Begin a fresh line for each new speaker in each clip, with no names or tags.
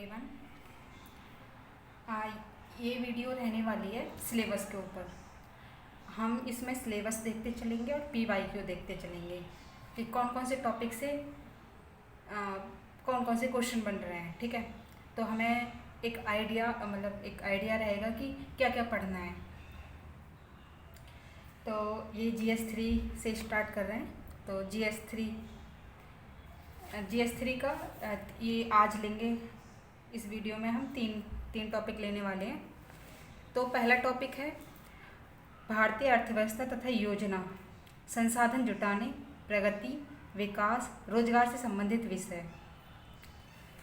Everyone. ये video रहने वाली है सिलेबस के ऊपर। हम इसमें सिलेबस देखते चलेंगे और PYQ देखते चलेंगे कि कौन कौन से टॉपिक से कौन कौन से क्वेश्चन बन रहे हैं। ठीक है, तो हमें एक आइडिया रहेगा कि क्या क्या पढ़ना है। तो ये GS3 से स्टार्ट कर रहे हैं। तो GS3 का ये आज लेंगे। इस वीडियो में हम तीन टॉपिक लेने वाले हैं। तो पहला टॉपिक है भारतीय अर्थव्यवस्था तथा योजना, संसाधन जुटाने, प्रगति, विकास, रोजगार से संबंधित विषय।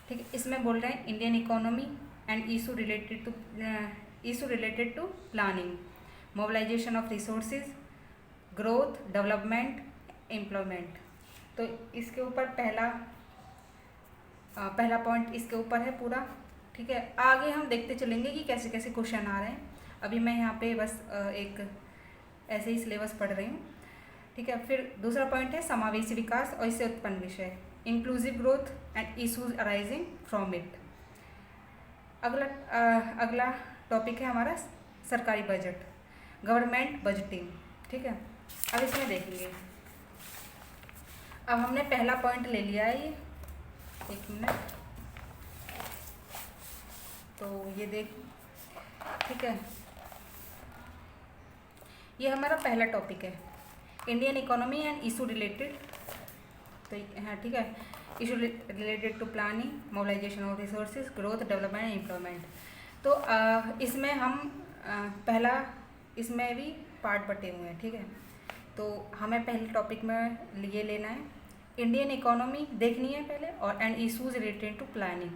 ठीक है, इसमें बोल रहे हैं Indian economy and issue related to planning, mobilisation of resources, growth, development, employment. तो इसके ऊपर पहला पॉइंट इसके ऊपर है पूरा। ठीक है, आगे हम देखते चलेंगे कि कैसे कैसे क्वेश्चन आ रहे हैं। अभी मैं यहाँ पे बस एक ऐसे ही सिलेबस पढ़ रही हूँ। ठीक है, फिर दूसरा पॉइंट है समावेशी विकास और इससे उत्पन्न विषय, inclusive growth and issues arising from it. अगला टॉपिक है हमारा सरकारी बजट, गवर्नमेंट बजटिंग। ठीक है, अब इसमें देखेंगे। अब हमने पहला पॉइंट ले लिया है, ये एक मिनट। तो ये देख, ठीक है, ये हमारा पहला टॉपिक है Indian economy and issue related. तो हाँ, ठीक है, issue related to planning, mobilisation of resources, growth, development and employment. तो इसमें हम इसमें भी पार्ट बटे हुए हैं। ठीक है, तो हमें पहले टॉपिक में ये लेना है इंडियन इकोनॉमी देखनी है पहले, और and issues related to planning,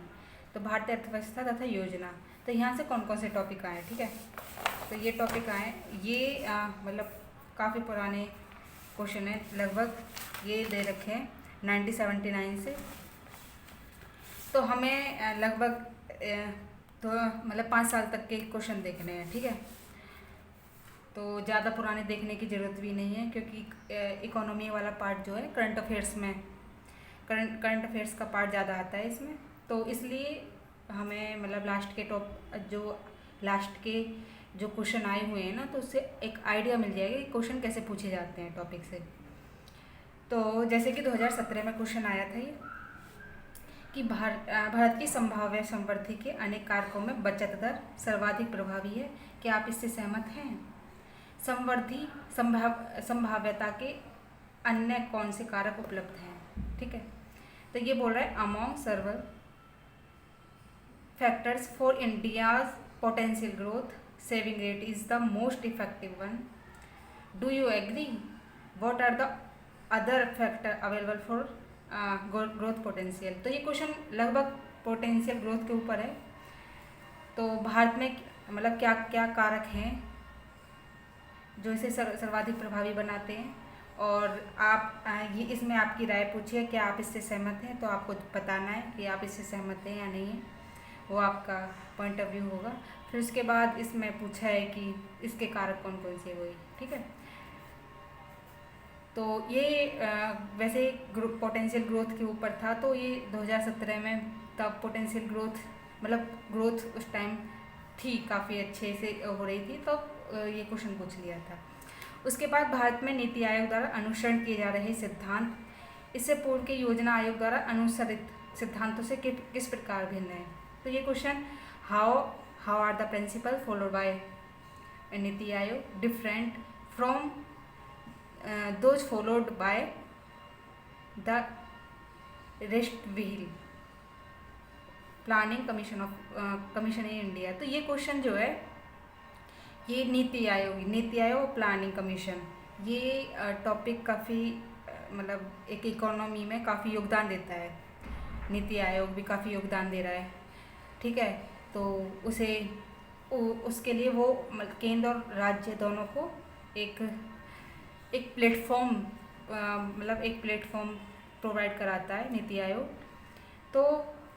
तो भारतीय अर्थव्यवस्था तथा योजना। तो यहाँ से कौन कौन से टॉपिक आए। ठीक है, तो ये टॉपिक आए, ये मतलब काफ़ी पुराने क्वेश्चन है, लगभग ये दे रखे हैं 1979 से। तो हमें लगभग तो मतलब 5 साल तक के क्वेश्चन देखने हैं। ठीक है, तो ज़्यादा पुराने देखने की ज़रूरत भी नहीं है, क्योंकि इकोनॉमी वाला पार्ट जो है करंट अफेयर्स का पार्ट ज़्यादा आता है इसमें। तो इसलिए हमें मतलब लास्ट के जो क्वेश्चन आए हुए हैं ना, तो उससे एक आइडिया मिल जाएगा कि क्वेश्चन कैसे पूछे जाते हैं टॉपिक से। तो जैसे कि 2017 में क्वेश्चन आया था ये कि भारत की संभाव्य समृद्धि के अनेक कारकों में बचत दर सर्वाधिक प्रभावी है। क्या आप इससे सहमत हैं? समृद्धि संभाव्यता के अन्य कौन से कारक उपलब्ध हैं? ठीक है, तो ये बोल रहा है among several factors for India's potential growth, saving rate is the most effective one. Do you agree? What are the other factor available for growth potential? तो ये क्वेश्चन लगभग पोटेंशियल ग्रोथ के ऊपर है। तो भारत में मतलब क्या क्या कारक हैं जो इसे सर्वाधिक प्रभावी बनाते हैं, और आप ये इसमें आपकी राय पूछिए, क्या आप इससे सहमत हैं? तो आपको बताना है कि आप इससे सहमत हैं या नहीं है, वो आपका पॉइंट ऑफ व्यू होगा। फिर उसके बाद इसमें पूछा है कि इसके कारक कौन कौन से हुए। ठीक है, तो ये वैसे पोटेंशियल ग्रोथ के ऊपर था। तो ये 2017 में तब पोटेंशियल ग्रोथ मतलब ग्रोथ उस टाइम थी, काफ़ी अच्छे से हो रही थी, तो ये क्वेश्चन पूछ लिया था। उसके बाद भारत में नीति आयोग द्वारा अनुसरण किए जा रहे सिद्धांत इससे पूर्व के योजना आयोग द्वारा अनुसरित सिद्धांतों से किस प्रकार भिन्न है? तो ये question how are the principle followed by Niti Aayog different from those followed by the rest while planning commission in India. तो ये क्वेश्चन जो है ये नीति आयोग प्लानिंग कमीशन, ये टॉपिक काफ़ी मतलब एक इकोनॉमी में काफ़ी योगदान देता है। नीति आयोग भी काफ़ी योगदान दे रहा है। ठीक है, तो उसके लिए वो केंद्र और राज्य दोनों को एक प्लेटफॉर्म मतलब एक प्लेटफॉर्म प्रोवाइड कराता है नीति आयोग। तो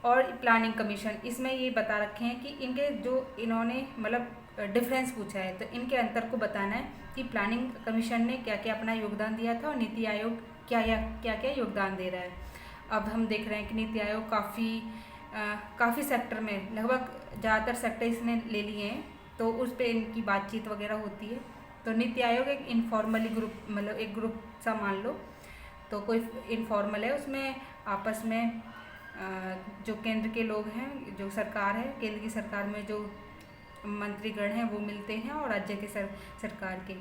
और प्लानिंग कमीशन, इसमें ये बता रखे हैं कि इनके जो इन्होंने मतलब डिफरेंस पूछा है, तो इनके अंतर को बताना है कि प्लानिंग कमीशन ने क्या क्या अपना योगदान दिया था और नीति आयोग क्या क्या योगदान दे रहा है। अब हम देख रहे हैं कि नीति आयोग काफ़ी काफ़ी सेक्टर में, लगभग ज़्यादातर सेक्टर इसने ले लिए हैं, तो उस पर इनकी बातचीत वगैरह होती है। तो नीति आयोग एक इनफॉर्मली ग्रुप, मतलब एक ग्रुप सा मान लो, तो कोई इनफॉर्मल है, उसमें आपस में जो केंद्र के लोग हैं, जो सरकार है, केंद्र की सरकार में जो मंत्रीगण हैं वो मिलते हैं, और राज्य के सरकार के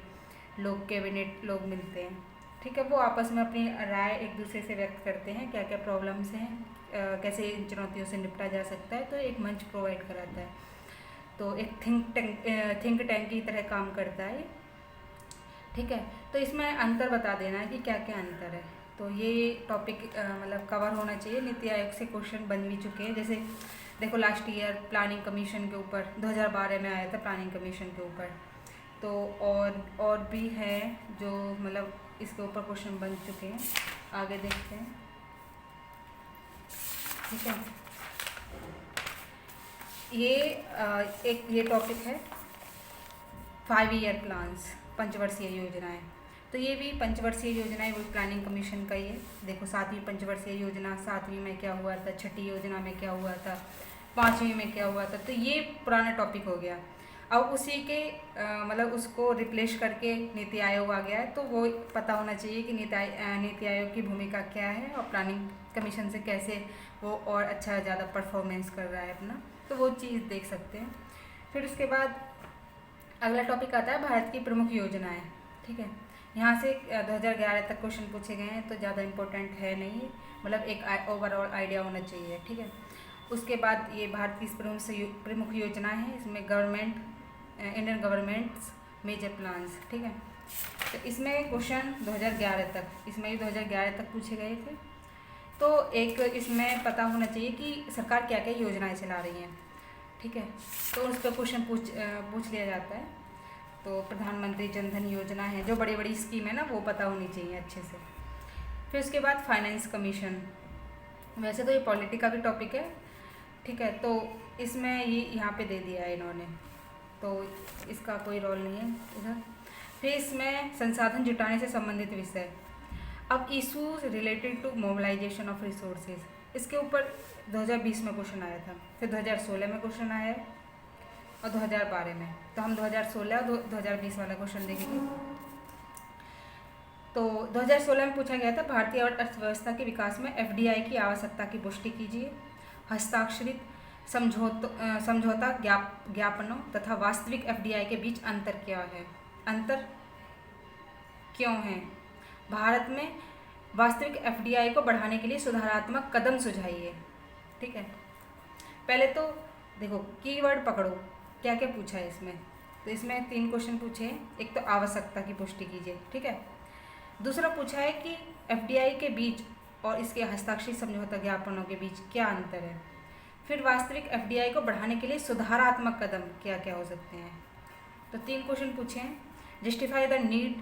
लोग, कैबिनेट लोग मिलते हैं, ठीक है। वो आपस में अपनी राय एक दूसरे से व्यक्त करते हैं, क्या क्या प्रॉब्लम्स हैं, कैसे इन चुनौतियों से निपटा जा सकता है, तो एक मंच प्रोवाइड कराता है। तो एक थिंक टैंक की तरह काम करता है, ठीक है। तो इसमें अंतर बता देना है कि क्या क्या अंतर है। तो ये टॉपिक मतलब कवर होना चाहिए। नीति आयोग से क्वेश्चन बन भी चुके हैं, जैसे देखो लास्ट ईयर प्लानिंग कमीशन के ऊपर 2012 में आया था, प्लानिंग कमीशन के ऊपर। तो और भी है जो मतलब इसके ऊपर क्वेश्चन बन चुके हैं, आगे देखते हैं, ठीक है। ये टॉपिक है 5 ईयर प्लान्स, पंचवर्षीय योजनाएं। तो ये भी पंचवर्षीय योजनाएं वो प्लानिंग कमीशन का ही है। देखो 7वीं पंचवर्षीय योजना, 7वीं में क्या हुआ था, 6ठी योजना में क्या हुआ था, 5वीं में क्या हुआ था, तो ये पुराना टॉपिक हो गया। अब उसी के मतलब उसको रिप्लेस करके नीति आयोग आ गया है, तो वो पता होना चाहिए कि नीति आयोग की भूमिका क्या है और प्लानिंग कमीशन से कैसे वो और अच्छा ज़्यादा परफॉर्मेंस कर रहा है अपना, तो वो चीज़ देख सकते हैं। फिर उसके बाद अगला टॉपिक आता है भारत की प्रमुख योजनाएं, ठीक है। यहाँ से 2011 तक क्वेश्चन पूछे गए हैं, तो ज़्यादा इम्पोर्टेंट है नहीं, मतलब एक ओवरऑल आइडिया होना चाहिए, ठीक है। उसके बाद ये भारत की प्रमुख योजनाएं हैं, इसमें इंडियन गवर्नमेंट्स मेजर प्लान्स, ठीक है। तो इसमें क्वेश्चन 2011 तक, इसमें भी 2011 तक पूछे गए थे। तो एक इसमें पता होना चाहिए कि सरकार क्या क्या योजनाएं चला रही हैं, ठीक है। तो उस पर क्वेश्चन पूछ लिया जाता है। तो प्रधानमंत्री जन धन योजना है, जो बड़ी बड़ी स्कीम है ना, वो पता होनी चाहिए अच्छे से। फिर उसके बाद फाइनेंस कमीशन, वैसे तो ये पॉलिटी का भी टॉपिक है, ठीक है। तो इसमें ये यहाँ पे दे दिया है इन्होंने, तो इसका कोई रोल नहीं है इधर। फिर इसमें संसाधन जुटाने से संबंधित विषय, अब issues related to mobilisation of resources, इसके ऊपर 2020 में क्वेश्चन आया था, फिर 2016 में क्वेश्चन आया है और 2012 में। तो हम 2016 और 2020 वाला क्वेश्चन देखेंगे। तो 2016 में पूछा गया था, भारतीय अर्थव्यवस्था के विकास में एफडीआई की आवश्यकता की पुष्टि कीजिए। हस्ताक्षरित समझौता ज्ञापनों तथा वास्तविक एफडीआई के बीच अंतर क्या है, अंतर क्यों है। भारत में वास्तविक एफडीआई को बढ़ाने के लिए सुधारात्मक कदम सुझाइए, ठीक है। पहले तो देखो कीवर्ड पकड़ो, क्या क्या पूछा है इसमें। तो इसमें 3 क्वेश्चन पूछे हैं। एक तो आवश्यकता की पुष्टि कीजिए, ठीक है। दूसरा पूछा है कि एफडीआई के बीच और इसके हस्ताक्षरित समझौता ज्ञापनों के बीच क्या अंतर है। फिर वास्तविक एफडीआई को बढ़ाने के लिए सुधारात्मक कदम क्या क्या हो सकते हैं। तो 3 क्वेश्चन पूछे हैं। Justify the need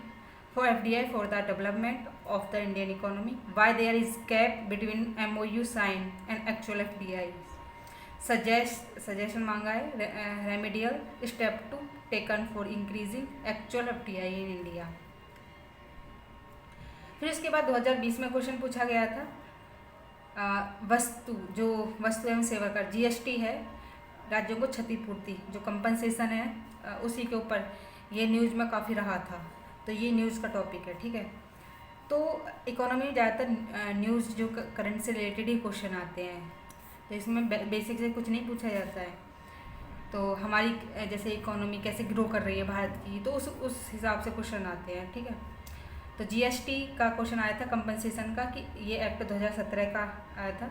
for FDI for the development of the Indian economy, why there is gap between MOU sign and actual FDI, suggestion मांगा है, remedial step to taken for increasing actual FDI in India. फिर इसके बाद 2020 में question पूछा गया था, वस्तु एवं सेवा कर जीएसटी है, राज्यों को क्षतिपूर्ति जो कंपनसेशन है उसी के ऊपर, ये न्यूज़ में काफ़ी रहा था, तो ये न्यूज़ का टॉपिक है, ठीक है। तो इकोनॉमी में ज़्यादातर न्यूज़ जो करंट से रिलेटेड ही क्वेश्चन आते हैं, तो इसमें बेसिक से कुछ नहीं पूछा जाता है। तो हमारी जैसे इकोनॉमी कैसे ग्रो कर रही है भारत की, तो उस हिसाब से क्वेश्चन आते हैं, ठीक है। तो जीएसटी का क्वेश्चन आया था कंपनसेशन का, कि ये एक्ट 2017 का आया था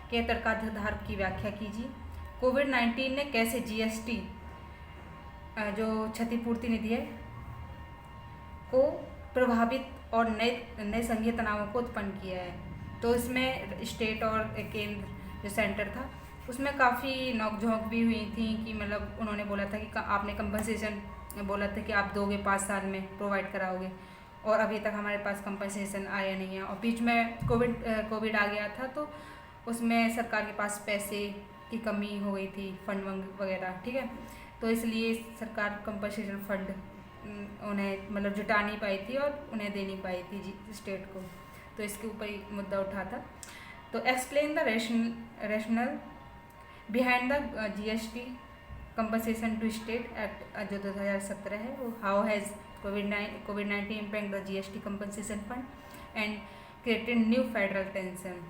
कि तर्काधार की व्याख्या कीजिए। कोविड-19 ने कैसे जीएसटी जो क्षतिपूर्ति निधि है को प्रभावित और नए संघीय तनावों को उत्पन्न किया है। तो इसमें स्टेट और केंद्र जो सेंटर था उसमें काफ़ी नोकझोंक भी हुई थी, कि मतलब उन्होंने बोला था कि आपने कंपनसेशन बोला था कि आप दोगे 5 साल में प्रोवाइड कराओगे, और अभी तक हमारे पास कंपनसेशन आया नहीं है। और बीच में कोविड आ गया था, तो उसमें सरकार के पास पैसे की कमी हो गई थी, फंड वगैरह, ठीक है। तो इसलिए सरकार कंपनसेशन फंड उन्हें मतलब जुटा नहीं पाई थी और उन्हें दे नहीं पाई थी स्टेट को, तो इसके ऊपर ही मुद्दा उठा था। तो explain the rational behind the GST compensation to state act जो 2017 है, वो हाउ हैज़ कोविड-19 impact the GST compensation fund and created new federal tension.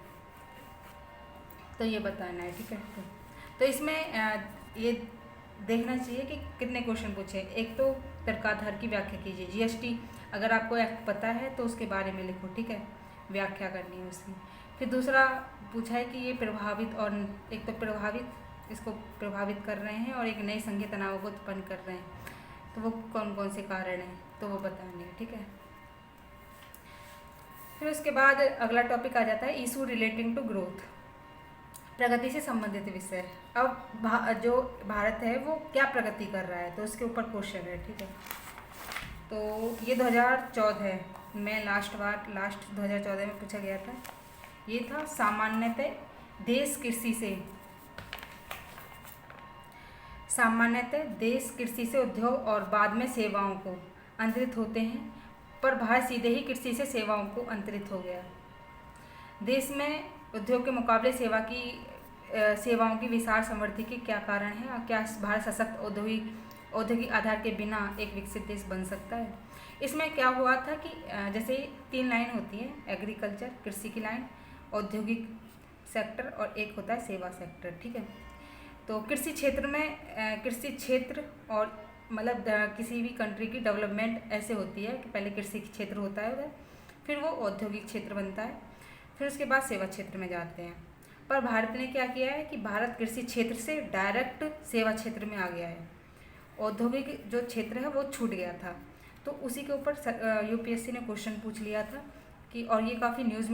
तो ये बताना है, ठीक है। तो इसमें ये देखना चाहिए कि कितने क्वेश्चन पूछे। एक तो तर्काधार की व्याख्या कीजिए। जीएसटी अगर आपको एक्ट पता है तो उसके बारे में लिखो, ठीक है, व्याख्या करनी है उसकी। फिर दूसरा पूछा है कि ये प्रभावित और एक तो इसको प्रभावित कर रहे हैं और एक नई संघीय तनाव को उत्पन्न कर रहे हैं, तो वो कौन कौन से कारण हैं तो वो बताने हैं, ठीक है। फिर उसके बाद अगला टॉपिक आ जाता है इशू रिलेटिंग टू ग्रोथ, प्रगति से संबंधित विषय। अब जो भारत है वो क्या प्रगति कर रहा है, तो उसके ऊपर क्वेश्चन है, ठीक है। तो ये 2014 में लास्ट 2014 में पूछा गया था। ये था सामान्यतः देश कृषि से उद्योग और बाद में सेवाओं को अंतरित होते हैं, पर भारत सीधे ही कृषि से सेवाओं को अंतरित हो गया। देश में उद्योग के मुकाबले सेवाओं की विशाल समृद्धि के क्या कारण है और क्या भारत सशक्त औद्योगिक आधार के बिना एक विकसित देश बन सकता है। इसमें क्या हुआ था कि जैसे 3 लाइन होती है, एग्रीकल्चर कृषि की लाइन, औद्योगिक सेक्टर और एक होता है सेवा सेक्टर, ठीक है। तो कृषि क्षेत्र और मतलब किसी भी कंट्री की डेवलपमेंट ऐसे होती है कि पहले कृषि क्षेत्र होता है उधर, फिर वो औद्योगिक क्षेत्र बनता है, फिर उसके बाद सेवा क्षेत्र में जाते हैं। पर भारत ने क्या किया है कि भारत कृषि क्षेत्र से डायरेक्ट सेवा क्षेत्र में आ गया है। औद्योगिक जो क्षेत्र है वो छूट गया था। तो उसी के ऊपर यूपीएससी ने क्वेश्चन पूछ लिया था कि, और ये काफ़ी न्यूज़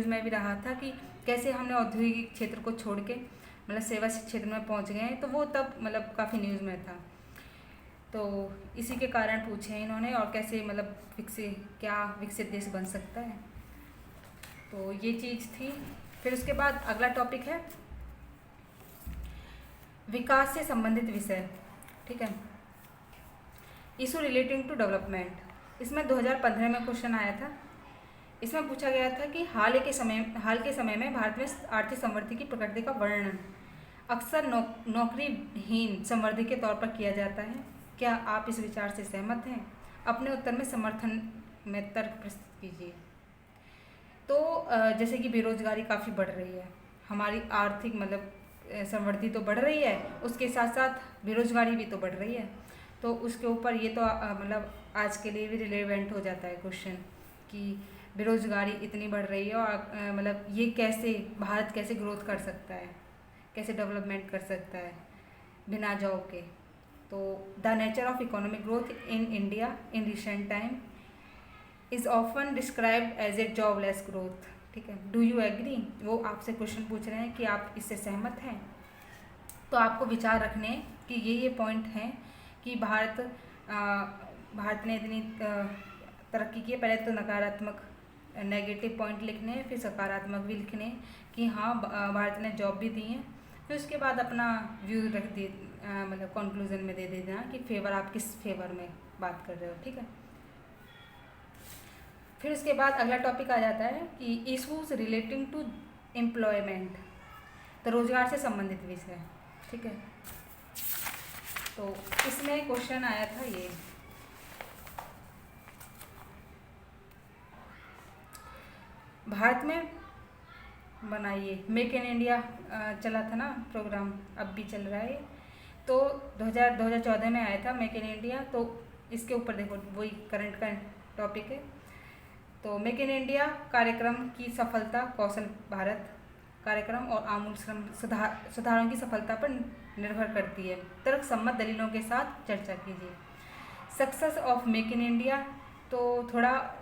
में भी रहा था कि कैसे हमने औद्योगिक क्षेत्र को छोड़ के मतलब सेवा क्षेत्र में पहुंच गए हैं। तो वो तब मतलब काफ़ी न्यूज़ में था। तो इसी के कारण पूछे हैं इन्होंने, और कैसे मतलब विकसित देश बन सकता है। तो ये चीज़ थी। फिर उसके बाद अगला टॉपिक है विकास से संबंधित विषय, ठीक है, इशू रिलेटिंग टू डेवलपमेंट। इसमें 2015 में क्वेश्चन आया था। इसमें पूछा गया था कि हाल के समय में भारत में आर्थिक समृद्धि की प्रकृति का वर्णन अक्सर नौकरीहीन समृद्धि के तौर पर किया जाता है। क्या आप इस विचार से सहमत हैं? अपने उत्तर में समर्थन में तर्क प्रस्तुत कीजिए। तो जैसे कि बेरोजगारी काफ़ी बढ़ रही है, हमारी आर्थिक मतलब समृद्धि तो बढ़ रही है, उसके साथ साथ बेरोजगारी भी तो बढ़ रही है। तो उसके ऊपर ये तो मतलब आज के लिए भी रिलेवेंट हो जाता है क्वेश्चन कि बेरोजगारी इतनी बढ़ रही है और मतलब ये भारत कैसे ग्रोथ कर सकता है, कैसे डेवलपमेंट कर सकता है बिना जॉब के। तो the nature of economic growth in India in recent time is often described as a jobless growth, ठीक है। Do you agree? वो आपसे क्वेश्चन पूछ रहे हैं कि आप इससे सहमत हैं। तो आपको विचार रखने कि ये पॉइंट हैं कि भारत ने इतनी तरक्की की है। पहले तो नकारात्मक नेगेटिव पॉइंट लिखने हैं, फिर सकारात्मक भी लिखने हैं कि हाँ भारत ने जॉब भी दी है। फिर उसके बाद अपना व्यू रख दे मतलब कंक्लूजन में दे देना कि आप किस फेवर में बात कर रहे हो, ठीक है। फिर उसके बाद अगला टॉपिक आ जाता है कि इशूज़ रिलेटिंग टू एम्प्लॉयमेंट, तो रोजगार से संबंधित विषय, ठीक है। तो इसमें क्वेश्चन आया था ये भारत में बनाइए मेक इन इंडिया चला था ना प्रोग्राम, अब भी चल रहा है। तो 2014 में आया था मेक इन इंडिया। तो इसके ऊपर देखो वही करंट का टॉपिक है। तो मेक इन इंडिया कार्यक्रम की सफलता कौशल भारत कार्यक्रम और आमूल श्रम सुधारों की सफलता पर निर्भर करती है। तर्कसम्मत दलीलों के साथ चर्चा कीजिए। Success of Make in India, तो थोड़ा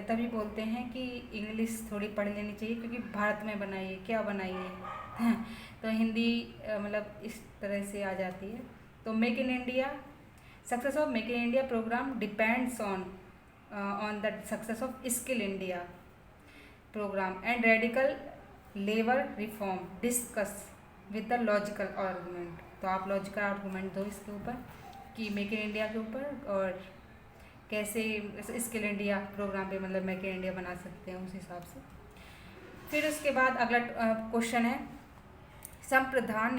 तभी बोलते हैं कि इंग्लिश थोड़ी पढ़ लेनी चाहिए क्योंकि भारत में बनाई है, क्या बनाई है तो हिंदी मतलब इस तरह से आ जाती है। तो Make in India, success of Make in India programme depends on the success of Skill India programme and radical labour reform discuss with the logical argument. तो आप लॉजिकल आर्गूमेंट दो इसके ऊपर कि मेक इन इंडिया के ऊपर और कैसे स्किल इंडिया प्रोग्राम पे मतलब मेक इन इंडिया बना सकते हैं उस हिसाब से। फिर उसके बाद अगला क्वेश्चन है संप्रधान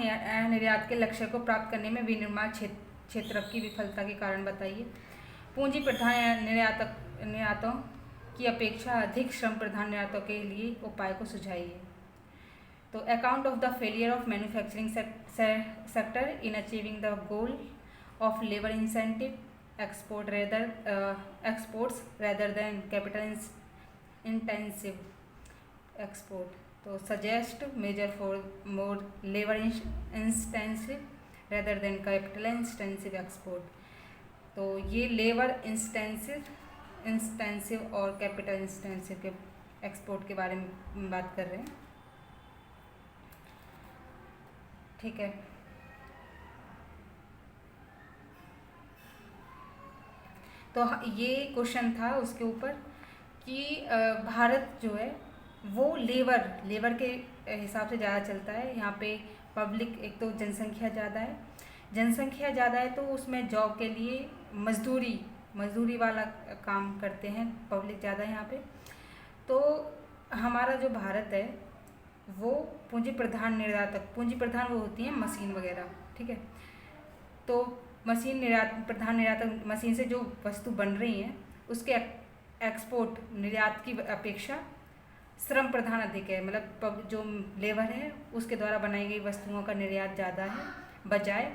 निर्यात के लक्ष्य को प्राप्त करने में विनिर्माण क्षेत्र की विफलता के कारण बताइए। पूंजी प्रधान निर्यातों की अपेक्षा अधिक श्रम प्रधान निर्यातों के लिए उपाय को सुझाइए। तो account of the failure of manufacturing sector in achieving the goal of labour incentive exports rather than capital intensive export. तो suggest measure for more labour intensive rather than capital intensive export. तो ये labour intensive और capital intensive के export के बारे में बात कर रहे हैं। ठीक है, तो ये क्वेश्चन था उसके ऊपर कि भारत जो है वो लेबर के हिसाब से ज़्यादा चलता है। यहाँ पे पब्लिक, एक तो जनसंख्या ज़्यादा है तो उसमें जॉब के लिए मजदूरी वाला काम करते हैं, पब्लिक ज़्यादा है यहाँ पे। तो हमारा जो भारत है वो पूंजी प्रधान वो होती हैं मशीन वगैरह, ठीक है। तो प्रधान निर्यातक मशीन से जो वस्तु बन रही हैं उसके एक्सपोर्ट निर्यात की अपेक्षा श्रम प्रधान अधिक है, मतलब जो लेबर है उसके द्वारा बनाई गई वस्तुओं का निर्यात ज़्यादा है बजाय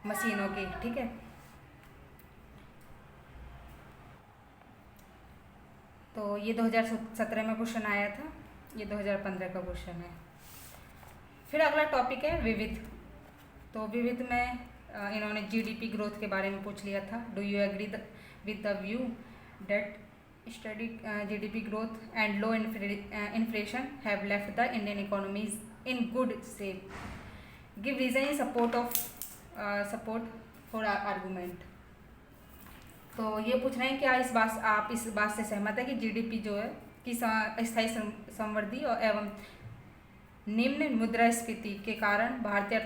मशीनों के, ठीक है। तो ये 2017 में क्वेश्चन आया था, ये 2015 का क्वेश्चन है। फिर अगला टॉपिक है विविध। तो विविध में इन्होंने जीडीपी ग्रोथ के बारे में पूछ लिया था। Do you agree with the view that steady GDP growth and low inflation have left the Indian economies in good shape, give reason in support for argument. तो ये पूछ रहे हैं क्या आप इस बात से सहमत है कि जीडीपी जो है कि स्थायी समृद्धि और एवं निम्न मुद्रास्फीति के कारण भारतीय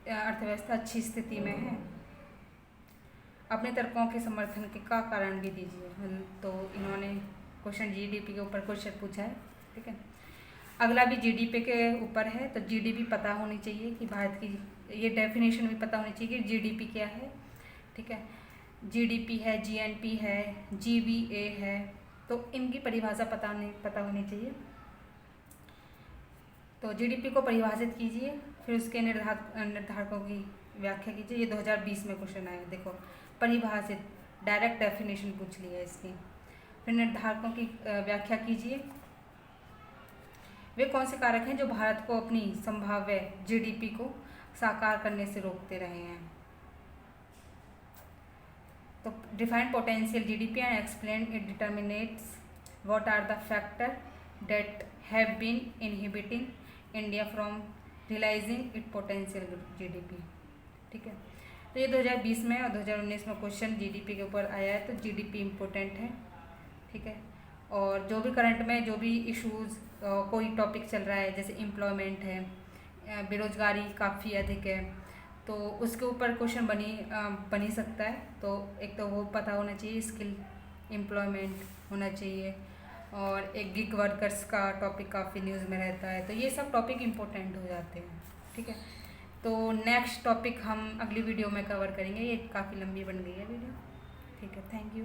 अर्थव्यवस्था अच्छी स्थिति में है। अपने तर्कों के समर्थन के का कारण भी दीजिए। तो इन्होंने क्वेश्चन जीडीपी के ऊपर क्वेश्चन पूछा है, ठीक है। अगला भी जीडीपी के ऊपर है। तो जीडीपी पता होनी चाहिए कि भारत की, ये डेफिनेशन भी पता होनी चाहिए कि जीडीपी क्या है, ठीक है। जीडीपी है, जीएनपी है, जीवीए है, तो इनकी परिभाषा पता होनी चाहिए। तो जीडीपी को परिभाषित कीजिए, फिर उसके निर्धारकों की व्याख्या कीजिए। ये 2020 में क्वेश्चन आया, देखो परिभाषित, डायरेक्ट डेफिनेशन पूछ लिया इसकी। फिर निर्धारकों की व्याख्या कीजिए। वे कौन से कारक हैं जो भारत को अपनी संभाव्य जीडीपी को साकार करने से रोकते रहे हैं। तो define potential GDP and explain it determinants what are the factor that have been inhibiting India from realising it potential GDP, ठीक है। तो ये 2020 में और 2019 में क्वेश्चन जीडीपी के ऊपर आया है। तो जीडीपी इम्पोर्टेंट है, ठीक है। और जो भी करंट में जो भी इश्यूज़ कोई टॉपिक चल रहा है, जैसे एम्प्लॉयमेंट है, बेरोजगारी काफ़ी अधिक है, तो उसके ऊपर क्वेश्चन बनी सकता है। तो एक तो वो पता होना चाहिए, स्किल एम्प्लॉयमेंट होना चाहिए, और एक गिग वर्कर्स का टॉपिक काफ़ी न्यूज़ में रहता है। तो ये सब टॉपिक इम्पोर्टेंट हो जाते हैं, ठीक है। तो नेक्स्ट टॉपिक हम अगली वीडियो में कवर करेंगे। ये काफ़ी लंबी बन गई है वीडियो, ठीक है। Thank you.